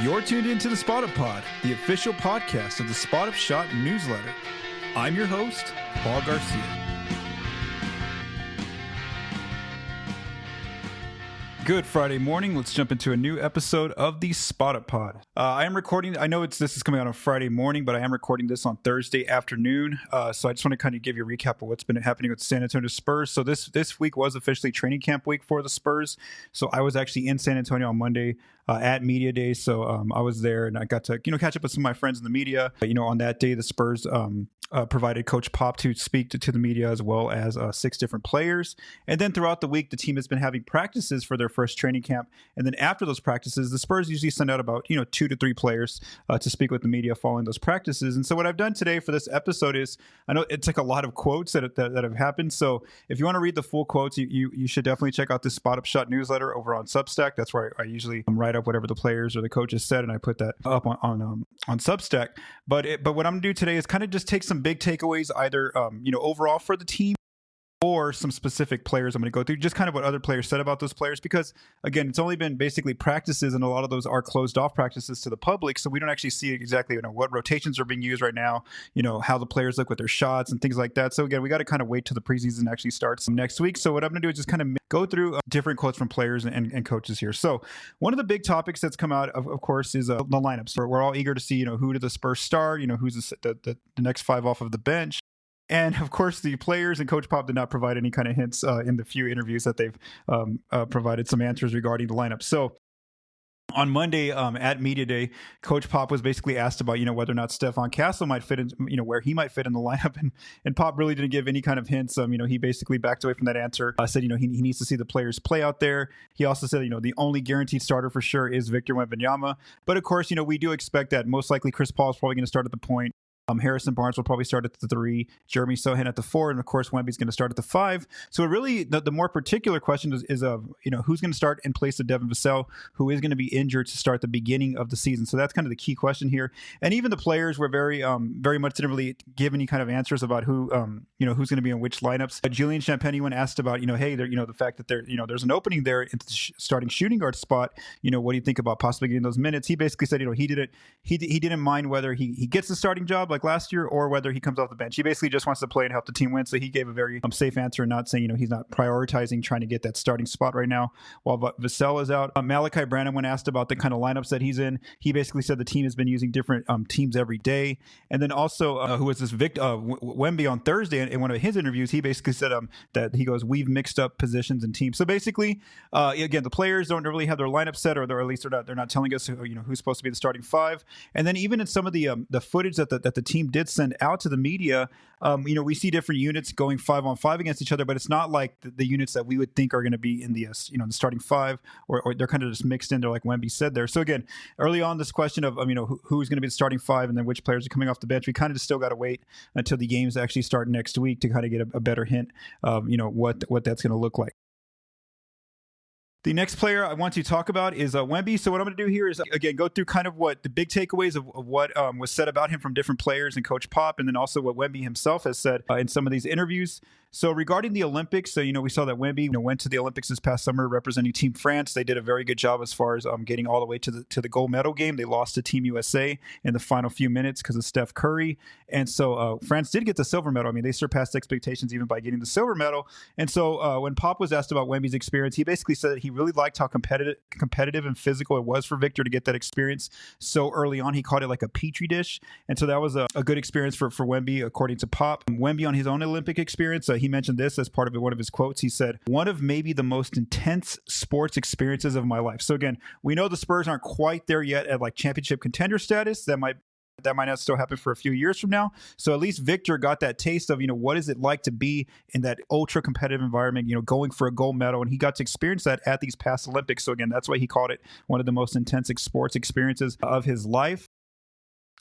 You're tuned into the Spot Up Pod, the official podcast of the Spot Up Shot newsletter. I'm your host, Paul Garcia. Good Friday morning. Let's jump into a new episode of the Spot Up Pod. I am recording. I know this is coming out on Friday morning, but I am recording this on Thursday afternoon. So I just want to kind of give you a recap of what's been happening with the San Antonio Spurs. So this week was officially training camp week for the Spurs. So I was actually in San Antonio on Monday at Media Day. So I was there and I got to catch up with some of my friends in the media. On that day, the Spurs provided Coach Pop to speak to the media, as well as 6 different players. And then throughout the week, the team has been having practices for their first training camp. And then after those practices, the Spurs usually send out about 2 to 3 players to speak with the media following those practices. And so what I've done today for this episode is, I know it's like a lot of quotes that have happened. So if you want to read the full quotes, you should definitely check out this Spot Up Shot newsletter over on Substack. That's where I usually write up whatever the players or the coaches said, and I put that up on Substack. But what I'm gonna do today is kind of just take some big takeaways, either overall for the team, or some specific players I'm going to go through, just kind of what other players said about those players, because again, it's only been basically practices, and a lot of those are closed off practices to the public, so we don't actually see exactly what rotations are being used right now, how the players look with their shots and things like that. So again, we got to kind of wait till the preseason actually starts next week. So what I'm going to do is just kind of go through different quotes from players and coaches here. So one of the big topics that's come out, of course, is the lineups. We're all eager to see who do the Spurs start, who's the next 5 off of the bench. And of course, the players and Coach Pop did not provide any kind of hints in the few interviews that they've provided some answers regarding the lineup. So on Monday at Media Day, Coach Pop was basically asked about, whether or not Stephon Castle might fit in, where he might fit in the lineup. And Pop really didn't give any kind of hints. He basically backed away from that answer, said, he needs to see the players play out there. He also said, the only guaranteed starter for sure is Victor Wembanyama. But of course, we do expect that most likely Chris Paul is probably going to start at the point. Harrison Barnes will probably start at the 3, Jeremy Sochan at the 4, and of course Wemby's going to start at the 5. So really, the more particular question is who's going to start in place of Devin Vassell, who is going to be injured to start the beginning of the season. So that's kind of the key question here. And even the players were very much didn't really give any kind of answers about who who's going to be in which lineups. Julian Champagnie, when asked about hey, the fact that there's an opening there in the starting shooting guard spot, what do you think about possibly getting those minutes? He basically said he didn't mind whether he gets the starting job like last year, or whether he comes off the bench. He basically just wants to play and help the team win. So he gave a very safe answer, not saying, he's not prioritizing trying to get that starting spot right now while Vassell is out. Malaki Branham, when asked about the kind of lineups that he's in, he basically said the team has been using different teams every day. And then also, who was this Victor Wemby on Thursday in one of his interviews, he basically said that he goes, we've mixed up positions and teams. So basically, again, the players don't really have their lineup set, or at least they're not telling us who's supposed to be the starting 5. And then even in some of the footage that the team did send out to the media, we see different units going 5-on-5 against each other, but it's not like the units that we would think are going to be in the the starting 5, or they're kind of just mixed in there, like Wemby said there. So again, early on, this question of who's going to be the starting 5 and then which players are coming off the bench, we kind of just still got to wait until the games actually start next week to kind of get a better hint of what that's going to look like. The next player I want to talk about is Wemby. So what I'm going to do here is, again, go through kind of what the big takeaways of what was said about him from different players and Coach Pop, and then also what Wemby himself has said in some of these interviews. So regarding the Olympics, so we saw that Wemby went to the Olympics this past summer representing Team France. They did a very good job as far as getting all the way to the gold medal game. They lost to Team USA in the final few minutes because of Steph Curry. And so France did get the silver medal. I mean, they surpassed expectations even by getting the silver medal. And so when Pop was asked about Wemby's experience, he basically said that he really liked how competitive and physical it was for Victor to get that experience so early on. He called it like a petri dish. And so that was a good experience for Wemby, according to Pop. Wemby, on his own Olympic experience, he mentioned this as part of one of his quotes. He said, "One of maybe the most intense sports experiences of my life." So again, we know the Spurs aren't quite there yet at like championship contender status. That might not still happen for a few years from now. So at least Victor got that taste of, what is it like to be in that ultra competitive environment, going for a gold medal. And he got to experience that at these past Olympics. So again, that's why he called it one of the most intense sports experiences of his life.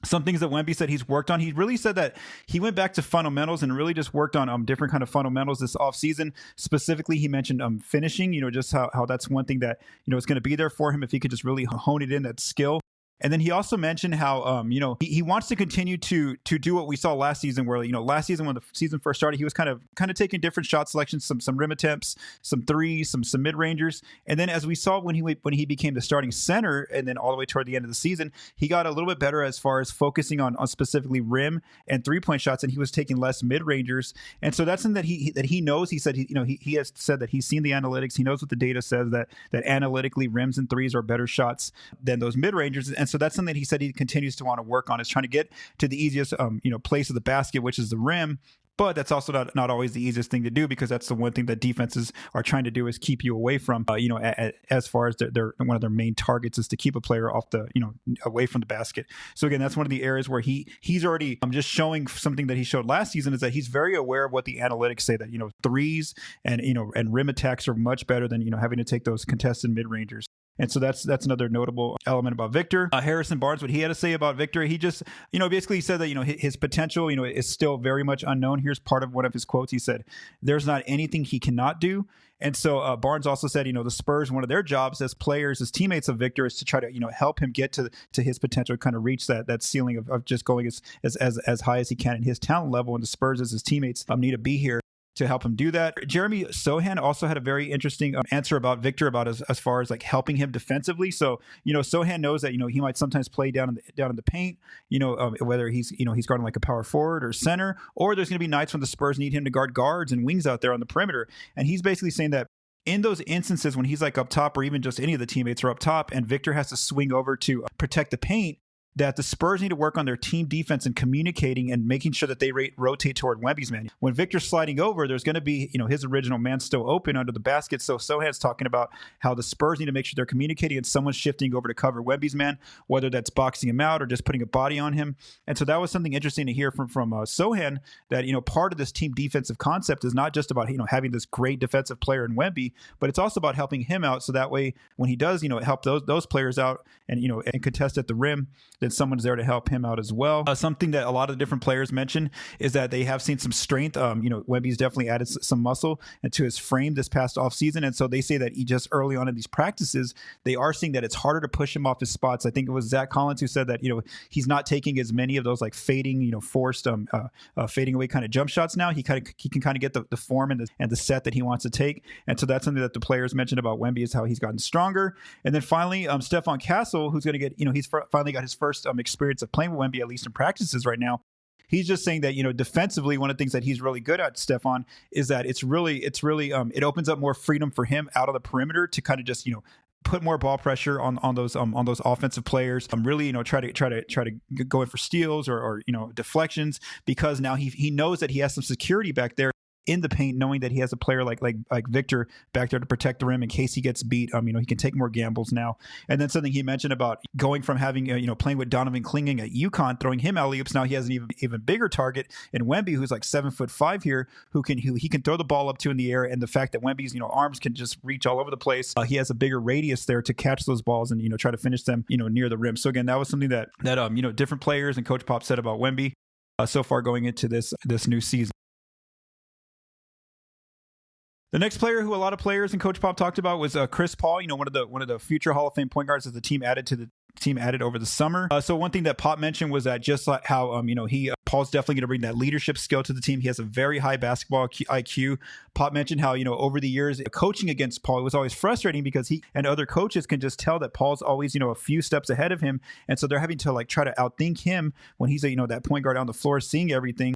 Some things that Wemby said he's worked on. He really said that he went back to fundamentals and really just worked on different kind of fundamentals this offseason. Specifically, he mentioned finishing, just how that's one thing that, is going to be there for him if he could just really hone it in, that skill. And then he also mentioned how, he wants to continue to do what we saw last season, where, last season when the season first started, he was kind of taking different shot selections, some rim attempts, some threes, some mid rangers. And then as we saw when he became the starting center, and then all the way toward the end of the season, he got a little bit better as far as focusing on specifically rim and 3-point shots, and he was taking less mid rangers. And so that's something that he knows. He said he has said that he's seen the analytics. He knows what the data says, that analytically rims and threes are better shots than those mid rangers. And so that's something that he said he continues to want to work on, is trying to get to the easiest place of the basket, which is the rim. But that's also not always the easiest thing to do, because that's the one thing that defenses are trying to do, is keep you away from, as far as their one of their main targets is to keep a player off the, away from the basket. So again, that's one of the areas where he's already just showing something that he showed last season, is that he's very aware of what the analytics say, that, threes and rim attacks are much better than, having to take those contested mid rangers. And so that's another notable element about Victor. Harrison Barnes, what he had to say about Victor, he just, basically said that, his potential, is still very much unknown. Here's part of one of his quotes. He said, "There's not anything he cannot do." And so Barnes also said, the Spurs, one of their jobs as players, as teammates of Victor, is to try to, help him get to his potential, kind of reach that ceiling of just going as high as he can in his talent level. And the Spurs, as his teammates, need to be here to help him do that. Jeremy Sochan also had a very interesting answer about Victor, about as far as like helping him defensively. So, Sochan knows that, he might sometimes play down in the paint, whether he's guarding like a power forward or center, or there's going to be nights when the Spurs need him to guard guards and wings out there on the perimeter. And he's basically saying that in those instances when he's like up top, or even just any of the teammates are up top, and Victor has to swing over to protect the paint, that the Spurs need to work on their team defense and communicating and making sure that they rotate toward Wemby's man. When Victor's sliding over, there's going to be, his original man still open under the basket. So Sohan's talking about how the Spurs need to make sure they're communicating and someone's shifting over to cover Wemby's man, whether that's boxing him out or just putting a body on him. And so that was something interesting to hear from Sochan, that, part of this team defensive concept is not just about, having this great defensive player in Wemby, but it's also about helping him out. So that way, when he does, help those players out and, and contest at the rim, then someone's there to help him out as well. Something that a lot of different players mention is that they have seen some strength. Wemby's definitely added some muscle into his frame this past offseason. And so they say that he just early on in these practices, they are seeing that it's harder to push him off his spots. I think it was Zach Collins who said that, he's not taking as many of those like fading, forced fading away kind of jump shots now. He can kind of get the form and the set that he wants to take. And so that's something that the players mentioned about Wemby, is how he's gotten stronger. And then finally, Stephon Castle, who's going to get, he's finally got his first experience of playing with Wemby, at least in practices right now. He's just saying that, defensively, one of the things that he's really good at, Stephon, is that it opens up more freedom for him out of the perimeter to kind of just, put more ball pressure on those offensive players. Really, try to go in for steals or deflections, because now he knows that he has some security back there in the paint, knowing that he has a player like Victor back there to protect the rim in case he gets beat. He can take more gambles now. And then something he mentioned about going from having playing with Donovan Klinging at UConn, throwing him alley-oops. Now he has an even bigger target in Wemby, who's like 7'5" here, who he can throw the ball up to in the air. And the fact that Wemby's arms can just reach all over the place, he has a bigger radius there to catch those balls and try to finish them near the rim. So again, that was something that different players and Coach Pop said about Wemby so far going into this new season. The next player who a lot of players and Coach Pop talked about was Chris Paul, one of the future Hall of Fame point guards that the team added over the summer. So one thing that Pop mentioned was that just like how Paul's definitely going to bring that leadership skill to the team. He has a very high basketball IQ. Pop mentioned how over the years coaching against Paul was always frustrating, because he and other coaches can just tell that Paul's always a few steps ahead of him, and so they're having to like try to outthink him when he's that point guard on the floor seeing everything.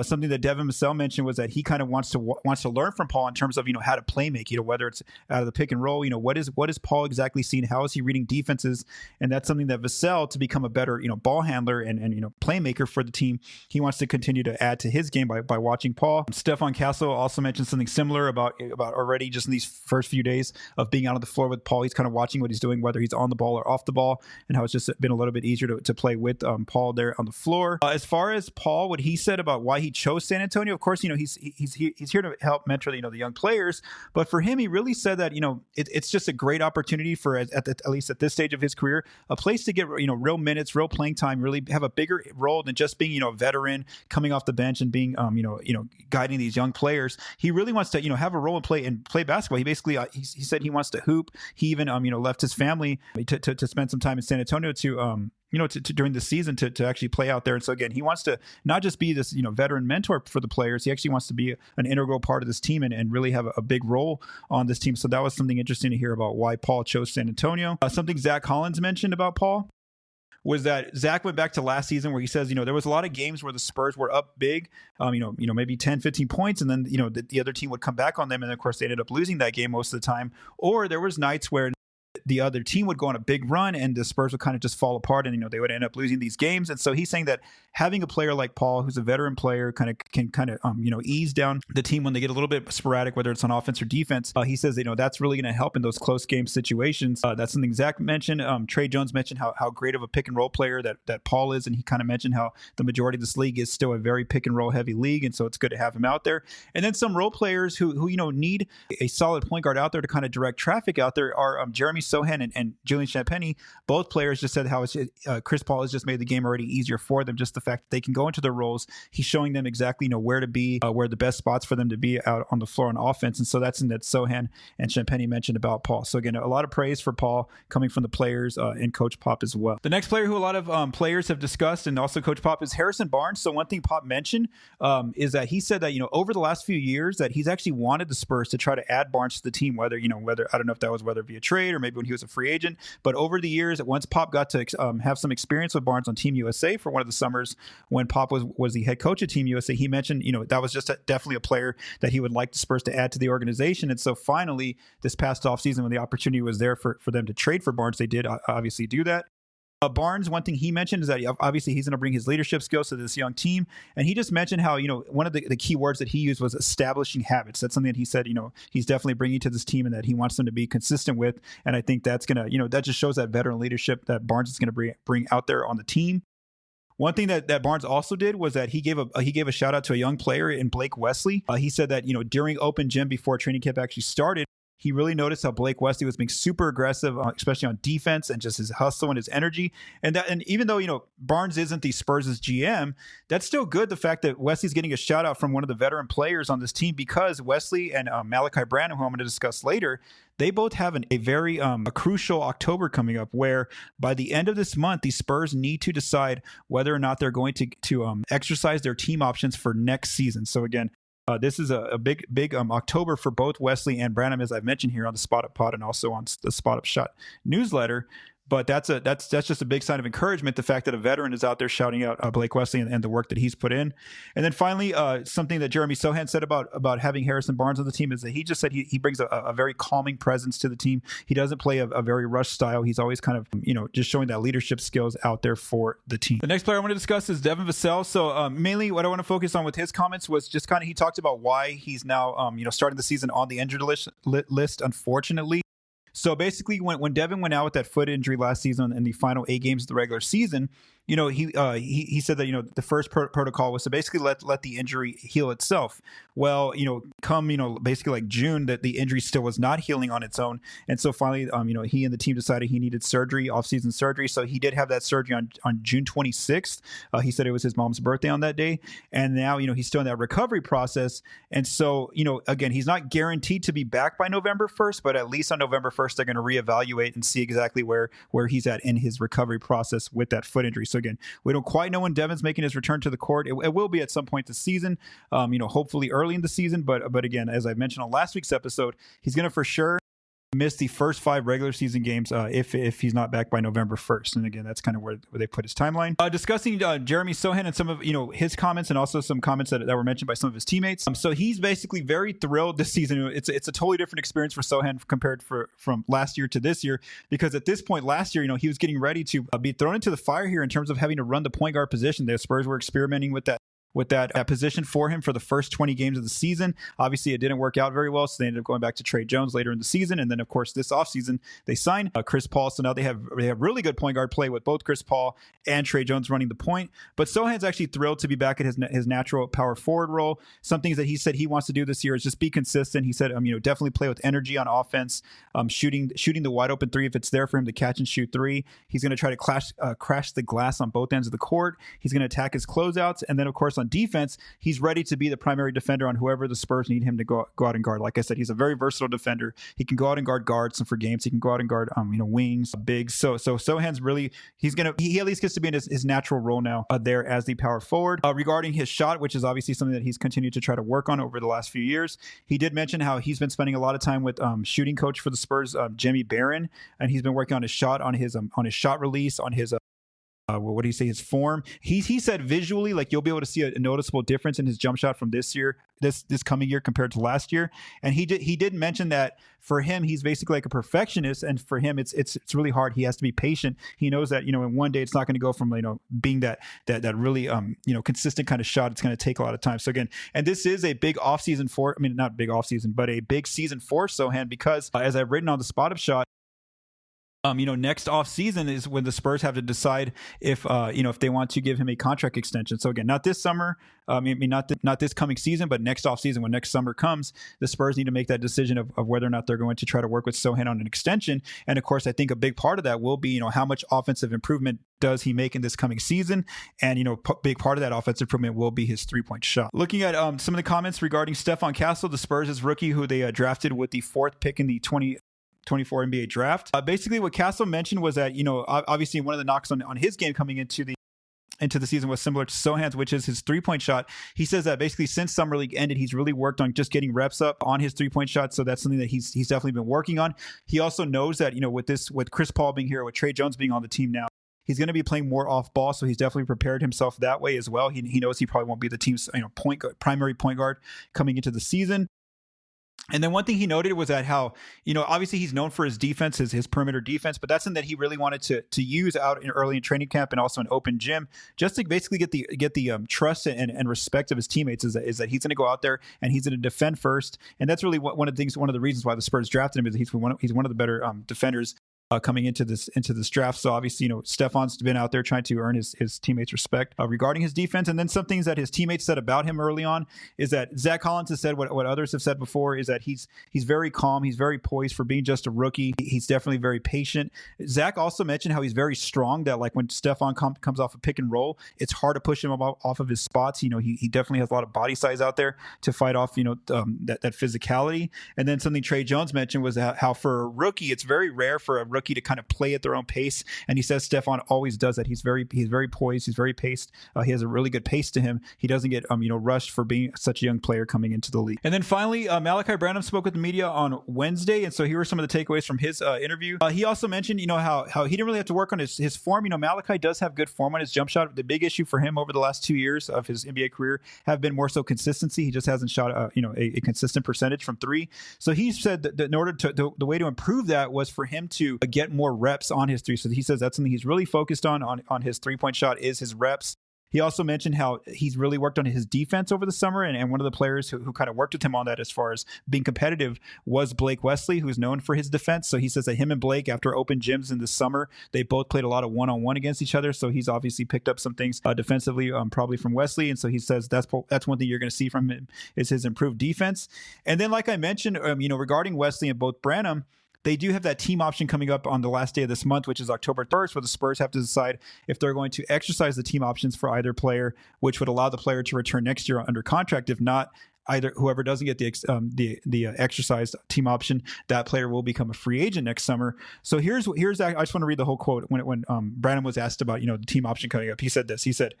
Something that Devin Vassell mentioned was that he kind of wants to learn from Paul in terms of how to play make, whether it's out of the pick and roll, what is Paul exactly seeing, how is he reading defenses, and that's something that Vassell, to become a better ball handler and playmaker for the team, he wants to continue to add to his game by watching Paul. Stephon Castle also mentioned something similar about already just in these first few days of being out on the floor with Paul. He's kind of watching what he's doing, whether he's on the ball or off the ball, and how it's just been a little bit easier to play with Paul there on the floor. As far as Paul, what he said about why he chose San Antonio. Of course, he's here to help mentor the young players. But for him, he really said that it's just a great opportunity for at least at this stage of his career, a place to get real minutes, real playing time, really have a bigger role than just being a veteran coming off the bench and being guiding these young players. He really wants to have a role and play basketball. He basically he said he wants to hoop. He even left his family to spend some time in San Antonio to during the season to actually play out there. And so again, he wants to not just be this veteran mentor for the players. He actually wants to be an integral part of this team and really have a big role on this team. So that was something interesting to hear about why Paul chose San Antonio. Something Zach Collins mentioned about Paul was that Zach went back to last season where he says, there was a lot of games where the Spurs were up big, maybe 10, 15 points. And then, the other team would come back on them. And of course they ended up losing that game most of the time. Or there was nights where the other team would go on a big run and the Spurs would kind of just fall apart and, they would end up losing these games. And so he's saying that having a player like Paul, who's a veteran player, can ease down the team when they get a little bit sporadic, whether it's on offense or defense. He says, that's really going to help in those close game situations. That's something Zach mentioned. Trey Jones mentioned how great of a pick and roll player that Paul is. And he kind of mentioned how the majority of this league is still a very pick and roll heavy league. And so it's good to have him out there. And then some role players who need a solid point guard out there to kind of direct traffic out there are Jeremy Sochan and Julian Champagnie. Both players just said how Chris Paul has just made the game already easier for them. Just the fact that they can go into their roles. He's showing them exactly where to be, where the best spots for them to be out on the floor on offense. And so that's in that Sochan and Champagnie mentioned about Paul. So again, a lot of praise for Paul coming from the players and Coach Pop as well. The next player who a lot of players have discussed and also Coach Pop is Harrison Barnes. So one thing Pop mentioned is that he said that over the last few years that he's actually wanted the Spurs to try to add Barnes to the team, whether I don't know if that was whether via trade or maybe when he was a free agent. But over the years, once Pop got to have some experience with Barnes on Team USA for one of the summers when Pop was the head coach of Team USA, he mentioned that was just definitely a player that he would like the Spurs to add to the organization. And so finally, this past offseason, when the opportunity was there for them to trade for Barnes, they did obviously do that. Barnes, one thing he mentioned is that obviously he's going to bring his leadership skills to this young team. And he just mentioned how, one of the key words that he used was establishing habits. That's something that he said, he's definitely bringing to this team and that he wants them to be consistent with. And I think that's going to, that just shows that veteran leadership that Barnes is going to bring out there on the team. One thing that Barnes also did was that he gave a shout out to a young player in Blake Wesley. He said that, during open gym before training camp actually started, he really noticed how Blake Wesley was being super aggressive, especially on defense and just his hustle and his energy. And even though, Barnes isn't the Spurs' GM, that's still good. The fact that Wesley's getting a shout out from one of the veteran players on this team, because Wesley and Malaki Branham, who I'm going to discuss later, they both have a very a crucial October coming up where by the end of this month, the Spurs need to decide whether or not they're going to exercise their team options for next season. So again, this is a big October for both Wesley and Branham, as I've mentioned here on the Spot Up Pod and also on the Spot Up Shot newsletter. But that's just a big sign of encouragement, the fact that a veteran is out there shouting out Blake Wesley and the work that he's put in. And then finally, something that Jeremy Sochan said about having Harrison Barnes on the team is that he just said he brings a very calming presence to the team. He doesn't play a very rushed style. He's always kind of, just showing that leadership skills out there for the team. The next player I want to discuss is Devin Vassell. So mainly what I want to focus on with his comments was just kind of, he talked about why he's now, starting the season on the injured list, unfortunately. So basically, when Devin went out with that foot injury last season in the final 8 games of the regular season, he said that, the first protocol was to basically let the injury heal itself. Well, come, basically like June, that the injury still was not healing on its own. And so finally, he and the team decided he needed surgery, off-season surgery. So he did have that surgery on June 26th. He said it was his mom's birthday on that day. And now, he's still in that recovery process. And so, again, he's not guaranteed to be back by November 1st, but at least on November 1st, they're going to reevaluate and see exactly where he's at in his recovery process with that foot injury. So again, we don't quite know when Devin's making his return to the court. It will be at some point this season, hopefully early in the season. But again, as I mentioned on last week's episode, he's going to for sure miss the first 5 regular season games if he's not back by November 1st. And again, that's kind of where they put his timeline. Discussing Jeremy Sochan and some of his comments and also some comments that were mentioned by some of his teammates. So he's basically very thrilled this season. It's a totally different experience for Sochan compared from last year to this year, because at this point last year, he was getting ready to be thrown into the fire here in terms of having to run the point guard position. The Spurs were experimenting with that with that position for him for the first 20 games of the season. Obviously, it didn't work out very well, so they ended up going back to Trey Jones later in the season. And then, of course, this offseason, they signed Chris Paul. So now they have really good point guard play with both Chris Paul and Trey Jones running the point. But Sochan's actually thrilled to be back at his natural power forward role. Some things that he said he wants to do this year is just be consistent. He said, definitely play with energy on offense, shooting the wide open three if it's there for him to catch and shoot three. He's going to try to crash the glass on both ends of the court. He's going to attack his closeouts. And then, of course, on defense, he's ready to be the primary defender on whoever the Spurs need him to go out and guard. Like I said, he's a very versatile defender. He can go out and guard guards for games. He can go out and guard, wings, bigs. So Sochan's really, he at least gets to be in his natural role now there as the power forward. Regarding his shot, which is obviously something that he's continued to try to work on over the last few years, he did mention how he's been spending a lot of time with shooting coach for the Spurs, Jimmy Barron, and he's been working on his shot, on his shot release, on his what do you say? His form. He said visually, like you'll be able to see a noticeable difference in his jump shot from this coming year compared to last year. And he did mention that for him, he's basically like a perfectionist, and for him, it's really hard. He has to be patient. He knows that in one day it's not going to go from being that really consistent kind of shot. It's going to take a lot of time. So again, and this is a big offseason for, not big offseason, but a big season for Sochan, because as I've written on the Spot Up Shot, next off season is when the Spurs have to decide if they want to give him a contract extension. So again, not this summer, not this coming season, but next off season, when next summer comes, the Spurs need to make that decision of whether or not they're going to try to work with Sochan on an extension. And of course, I think a big part of that will be, how much offensive improvement does he make in this coming season? And, big part of that offensive improvement will be his 3-point shot. Looking at some of the comments regarding Stephon Castle, the Spurs' rookie, who they drafted with the 4th pick in the 2024 NBA draft. Basically, what Castle mentioned was that, obviously one of the knocks on his game coming into the season was similar to Sochan's, which is his 3-point shot. He says that basically since Summer League ended, he's really worked on just getting reps up on his 3-point shot. So that's something that he's definitely been working on. He also knows that, with Chris Paul being here, with Trey Jones being on the team now, he's going to be playing more off ball. So he's definitely prepared himself that way as well. He knows he probably won't be the team's primary point guard coming into the season. And then one thing he noted was that how, obviously he's known for his defense, his perimeter defense, but that's something that he really wanted to use out early in training camp and also in open gym, just to basically get the trust and respect of his teammates, is that he's going to go out there and he's going to defend first. And that's really one of the reasons why the Spurs drafted him, is that he's one of the better defenders coming into this draft. So obviously, Stephon's been out there trying to earn his teammates' respect regarding his defense. And then some things that his teammates said about him early on is that Zach Collins has said what others have said before, is that he's very calm, he's very poised for being just a rookie. He's definitely very patient. Zach also mentioned how he's very strong, that like when Stephon comes off a pick and roll, it's hard to push him off of his spots. He definitely has a lot of body size out there to fight off that physicality. And then something Trey Jones mentioned was how for a rookie, it's very rare for a rookie to kind of play at their own pace, and he says Stephon always does that. He's very poised, he's very paced. He has a really good pace to him. He doesn't get rushed for being such a young player coming into the league. And then finally, Malaki Branham spoke with the media on Wednesday, and so here were some of the takeaways from his interview. He also mentioned how he didn't really have to work on his form. Malaki does have good form on his jump shot. The big issue for him over the last 2 years of his NBA career have been more so consistency. He just hasn't shot a consistent percentage from three. So he said that in order to the way to improve that was for him to get more reps on his three. So he says that's something he's really focused on his 3-point shot, is his reps. He also mentioned how he's really worked on his defense over the summer, and one of the players who kind of worked with him on that as far as being competitive was Blake Wesley, who's known for his defense. So he says that him and Blake, after open gyms in the summer, they both played a lot of one-on-one against each other. So he's obviously picked up some things defensively, probably from Wesley. And so he says that's one thing you're going to see from him is his improved defense. And then, like I mentioned, regarding Wesley and both Branham, they do have that team option coming up on the last day of this month, which is October 1st, where the Spurs have to decide if they're going to exercise the team options for either player, which would allow the player to return next year under contract. If not, whoever doesn't get the exercised team option, that player will become a free agent next summer. So here's I just want to read the whole quote when Branham was asked about the team option coming up. He said this. He said,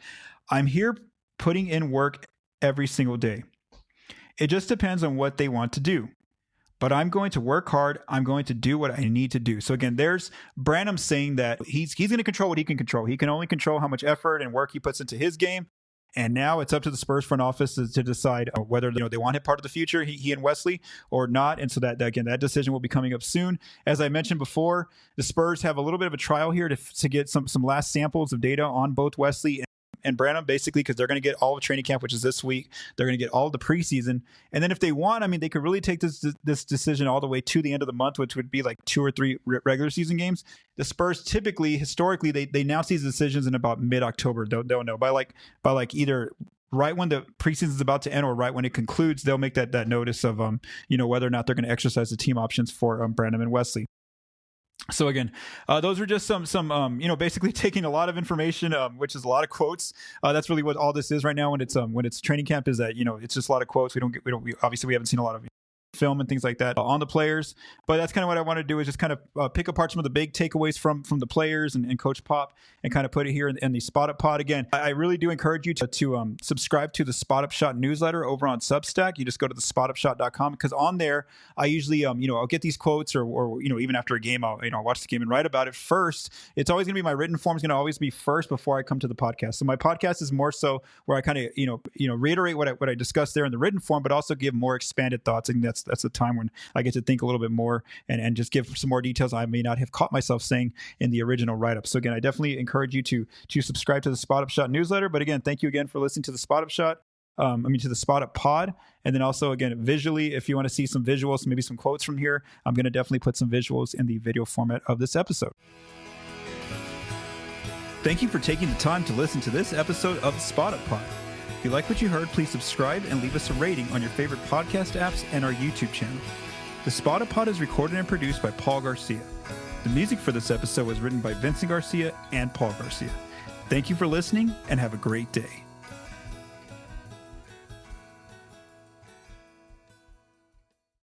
"I'm here putting in work every single day. It just depends on what they want to do. But I'm going to work hard. I'm going to do what I need to do." So again, there's Branham saying that he's going to control what he can control. He can only control how much effort and work he puts into his game. And now it's up to the Spurs front office to decide whether they want him part of the future, he and Wesley, or not. And so that decision will be coming up soon. As I mentioned before, the Spurs have a little bit of a trial here to get some last samples of data on both Wesley and Branham, basically, because they're going to get all of training camp, which is this week. They're going to get all of the preseason. And then if they want, I mean, they could really take this decision all the way to the end of the month, which would be like 2 or 3 regular season games. The Spurs typically, historically, they announce these decisions in about mid-October. They'll know by like either right when the preseason is about to end or right when it concludes. They'll make that notice of whether or not they're going to exercise the team options for Branham and Wesley. So again, those are just some basically taking a lot of information, which is a lot of quotes. That's really what all this is right now when it's training camp, is that it's just a lot of quotes. We obviously we haven't seen a lot of film and things like that on the players, but that's kind of what I want to do, is just kind of pick apart some of the big takeaways from the players and Coach Pop, and kind of put it here in the Spot Up Pod. Again, I really do encourage you to subscribe to the Spot Up Shot newsletter over on Substack. You just go to the spotupshot.com, because on there I usually I'll get these quotes, or even after a game I'll watch the game and write about it first. It's always going to be, my written form is going to always be first before I come to the podcast. So my podcast is more so where I kind of reiterate what I discussed there in the written form, but also give more expanded thoughts. And that's the time when I get to think a little bit more and just give some more details I may not have caught myself saying in the original write-up. So again, I definitely encourage you to subscribe to the Spot Up Shot newsletter. But again, thank you again for listening to the Spot Up Shot. To the Spot Up Pod. And then also, again, visually, if you want to see some visuals, maybe some quotes from here, I'm going to definitely put some visuals in the video format of this episode. Thank you for taking the time to listen to this episode of the Spot Up Pod. If you like what you heard, please subscribe and leave us a rating on your favorite podcast apps and our YouTube channel. The Spot Up Pod is recorded and produced by Paul Garcia. The music for this episode was written by Vincent Garcia and Paul Garcia. Thank you for listening, and have a great day.